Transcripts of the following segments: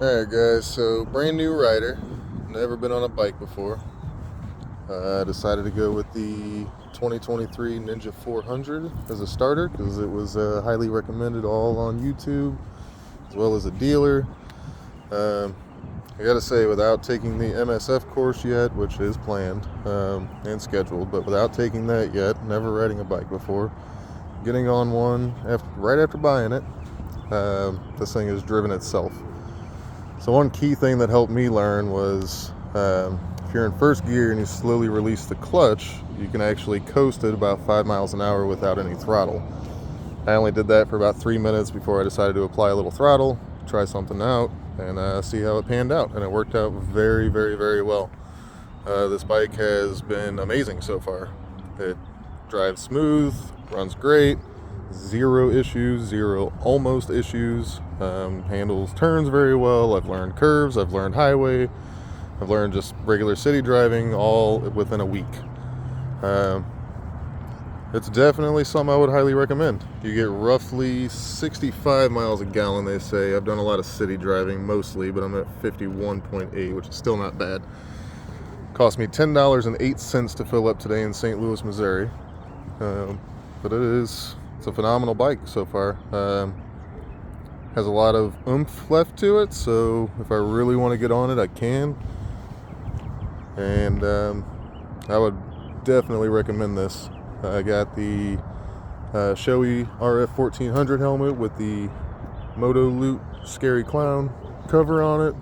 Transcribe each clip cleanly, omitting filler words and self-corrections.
Alright guys, so brand new rider, never been on a bike before. I decided to go with the 2023 Ninja 400 as a starter because it was highly recommended all on YouTube as well as a dealer. Um, I gotta say, without taking the MSF course yet, which is planned and scheduled, but without taking that yet, never riding a bike before, getting on one right after buying it, this thing has driven itself. So one key thing that helped me learn was if you're in first gear and you slowly release the clutch, you can actually coast at about 5 miles an hour without any throttle. I only did that for about 3 minutes before I decided to apply a little throttle, try something out, and see how it panned out. And it worked out very, very, very well. This bike has been amazing so far. It drives smooth, runs great, zero issues, zero almost issues, handles turns very well. I've learned curves, I've learned highway, I've learned just regular city driving all within a week. It's definitely something I would highly recommend. You get roughly 65 miles a gallon, they say. I've done a lot of city driving mostly, but I'm at 51.8, which is still not bad. Cost me $10.08 to fill up today in St. Louis, Missouri. But it's a phenomenal bike so far. Has a lot of oomph left to it, so if I really want to get on it, I can. And I would definitely recommend this. I got the Shoei RF 1400 helmet with the Moto Loot Scary Clown cover on it,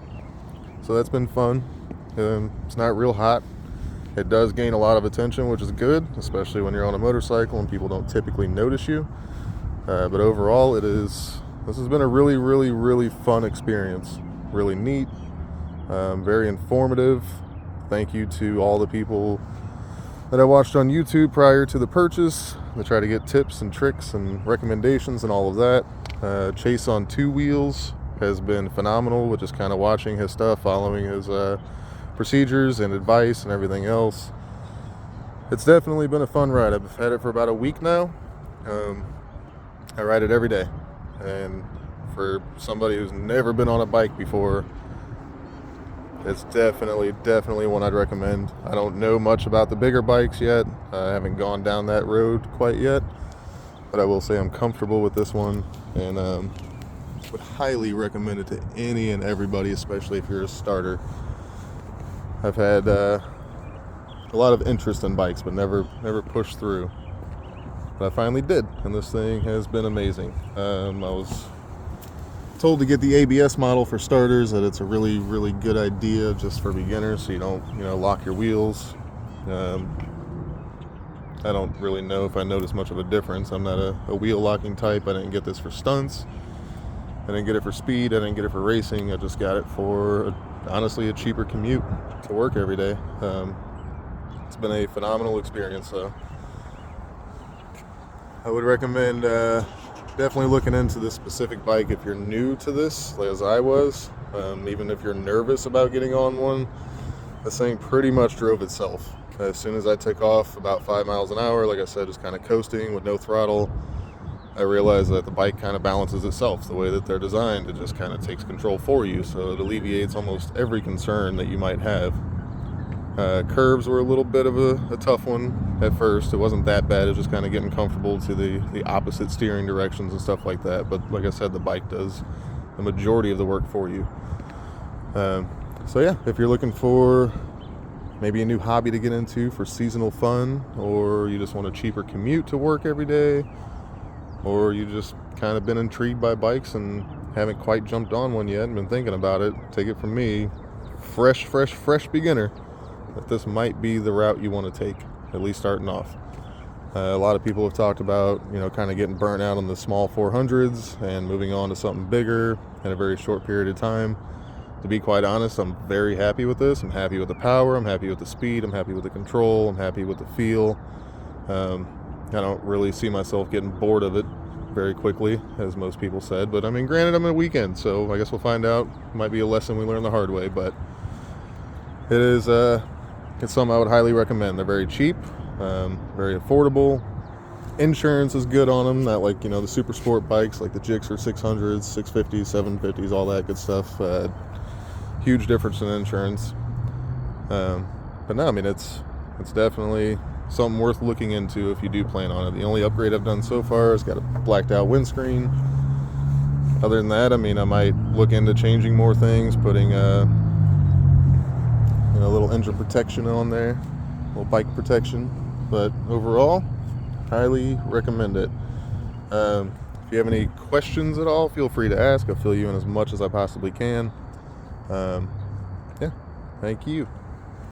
so that's been fun. It's not real hot. It does gain a lot of attention, which is good, especially when you're on a motorcycle and people don't typically notice you. But overall, this has been a really, really, really fun experience. Really neat, very informative. Thank you to all the people that I watched on YouTube prior to the purchase. They try to get tips and tricks and recommendations and all of that. Chase on two wheels has been phenomenal with just kind of watching his stuff, following his procedures and advice and everything else. It's definitely been a fun ride. I've had it for about a week now. I ride it every day, and for somebody who's never been on a bike before, it's definitely one I'd recommend. I don't know much about the bigger bikes yet. I haven't gone down that road quite yet, but I will say I'm comfortable with this one, and would highly recommend it to any and everybody, especially if you're a starter. I've had a lot of interest in bikes, but never pushed through. But I finally did, and this thing has been amazing. I was told to get the ABS model for starters, that it's a really, really good idea just for beginners, so you don't, lock your wheels. I don't really know if I noticed much of a difference. I'm not a wheel locking type. I didn't get this for stunts. I didn't get it for speed. I didn't get it for racing. I just got it for, honestly, a cheaper commute to work every day. It's been a phenomenal experience, so I would recommend definitely looking into this specific bike if you're new to this, as I was. Even if you're nervous about getting on one, this thing pretty much drove itself. As soon as I took off about 5 miles an hour, like I said, just kind of coasting with no throttle, I realized that the bike kind of balances itself the way that they're designed. It just kind of takes control for you, so it alleviates almost every concern that you might have. Curves were a little bit of a tough one at first. It wasn't that bad. It was just kind of getting comfortable to the opposite steering directions and stuff like that. But like I said, the bike does the majority of the work for you. So yeah, if you're looking for maybe a new hobby to get into for seasonal fun, or you just want a cheaper commute to work every day, or you just kind of been intrigued by bikes and haven't quite jumped on one yet and been thinking about it, take it from me, fresh beginner, that this might be the route you want to take, at least starting off. A lot of people have talked about, kind of getting burnt out on the small 400s and moving on to something bigger in a very short period of time. To be quite honest, I'm very happy with this. I'm happy with the power, I'm happy with the speed, I'm happy with the control, I'm happy with the feel. I don't really see myself getting bored of it very quickly, as most people said, but granted, I'm in a weekend, so I guess we'll find out. Might be a lesson we learn the hard way, but it's something I would highly recommend. They're very cheap, very affordable, Insurance is good on them. That, like, the super sport bikes like the Gixxer 600s, 650s, 750s, all that good stuff. Huge difference in insurance. But no, I mean, it's definitely something worth looking into if you do plan on it. The only upgrade I've done so far is got a blacked out windscreen. Other than that, I mean, I might look into changing more things, putting a little engine protection on there, a little bike protection. But overall, highly recommend it. If you have any questions at all, feel free to ask. I'll fill you in as much as I possibly can. Yeah, thank you.